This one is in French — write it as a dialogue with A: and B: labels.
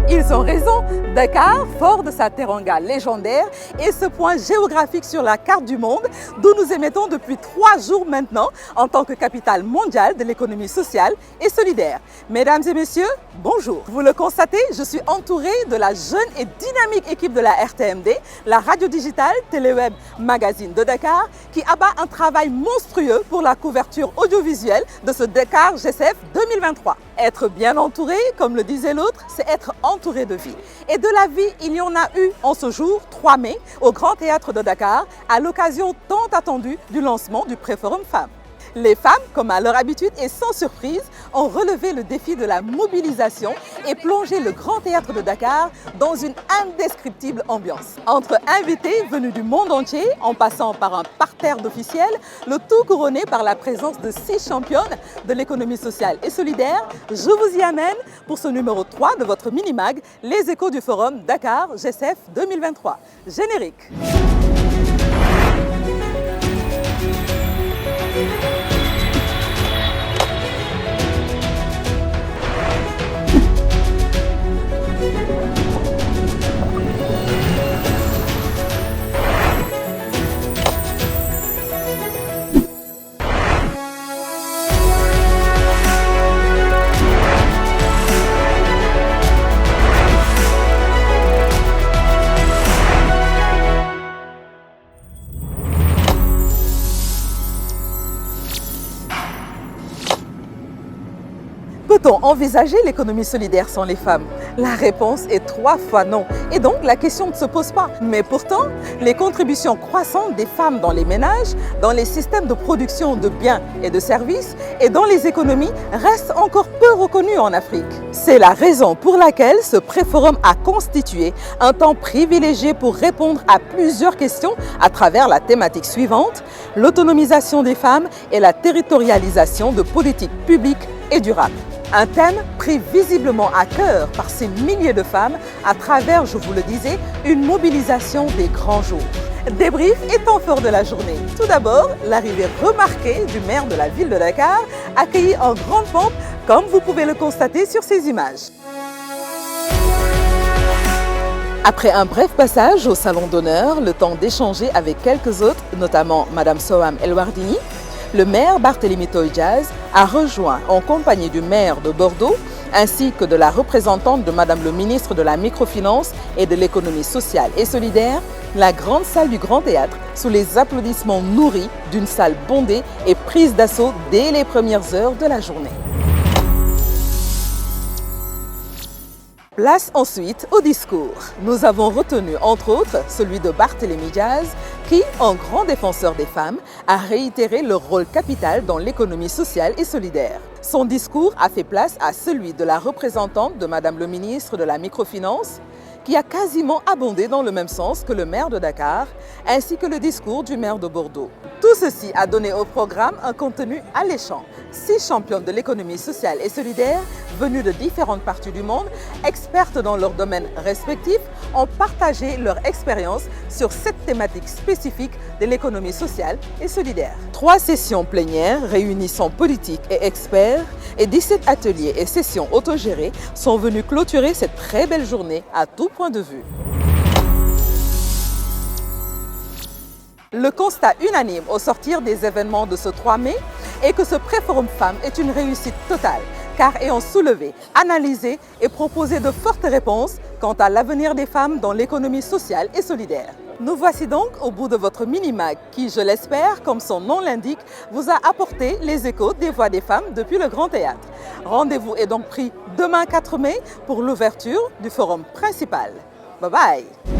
A: ils ont raison. Dakar, fort de sa teranga légendaire, est ce point géographique sur la carte du monde d'où nous émettons depuis 3 jours maintenant en tant que capitale mondiale de l'économie sociale et solidaire. Mesdames et messieurs, bonjour. Vous le constatez, je suis entourée de la jeune et dynamique équipe de la RTMD, la radio digitale, téléweb, magazine de Dakar, qui abat un travail monstrueux pour la couverture audiovisuelle de ce Dakar GCF 2023. Être bien entouré, comme le disait l'autre, c'est être entouré de vie. Et de la vie, il y en a eu en ce jour, 3 mai, au Grand Théâtre de Dakar, à l'occasion tant attendue du lancement du Préforum Femmes. Les femmes, comme à leur habitude et sans surprise, ont relevé le défi de la mobilisation et plongé le Grand Théâtre de Dakar dans une indescriptible ambiance. Entre invités venus du monde entier, en passant par un parterre d'officiels, le tout couronné par la présence de 6 championnes de l'économie sociale et solidaire, je vous y amène pour ce numéro 3 de votre mini-mag, Les Échos du Forum Dakar GCF 2023. Générique. Peut-on envisager l'économie solidaire sans les femmes? La réponse est 3 fois non. Et donc, la question ne se pose pas. Mais pourtant, les contributions croissantes des femmes dans les ménages, dans les systèmes de production de biens et de services et dans les économies restent encore peu reconnues en Afrique. C'est la raison pour laquelle ce Préforum a constitué un temps privilégié pour répondre à plusieurs questions à travers la thématique suivante: l'autonomisation des femmes et la territorialisation de politiques publiques et durables. Un thème pris visiblement à cœur par ces milliers de femmes à travers, je vous le disais, une mobilisation des grands jours. Débrief et temps fort de la journée. Tout d'abord, l'arrivée remarquée du maire de la ville de Dakar, accueilli en grande pompe, comme vous pouvez le constater sur ces images. Après un bref passage au salon d'honneur, le temps d'échanger avec quelques autres, notamment Madame Soham El Wardini, le maire Barthélémy Toye Dias a rejoint en compagnie du maire de Bordeaux ainsi que de la représentante de Madame le ministre de la Microfinance et de l'économie sociale et solidaire la grande salle du Grand Théâtre sous les applaudissements nourris d'une salle bondée et prise d'assaut dès les premières heures de la journée. Place ensuite au discours. Nous avons retenu entre autres celui de Barthélémy Dias qui, en grand défenseur des femmes, a réitéré leur rôle capital dans l'économie sociale et solidaire. Son discours a fait place à celui de la représentante de Madame le ministre de la Microfinance qui a quasiment abondé dans le même sens que le maire de Dakar, ainsi que le discours du maire de Bordeaux. Tout ceci a donné au programme un contenu alléchant. 6 championnes de l'économie sociale et solidaire, venues de différentes parties du monde, expertes dans leurs domaines respectifs, ont partagé leur expérience sur cette thématique spécifique de l'économie sociale et solidaire. 3 sessions plénières réunissant politiques et experts et 17 ateliers et sessions autogérées sont venus clôturer cette très belle journée à tout point de vue. Le constat unanime au sortir des événements de ce 3 mai est que ce Préforum Femmes est une réussite totale, car ayant soulevé, analysé et proposé de fortes réponses quant à l'avenir des femmes dans l'économie sociale et solidaire. Nous voici donc au bout de votre mini-mag qui, je l'espère, comme son nom l'indique, vous a apporté les échos des voix des femmes depuis le Grand Théâtre. Rendez-vous est donc pris demain 4 mai pour l'ouverture du forum principal. Bye bye!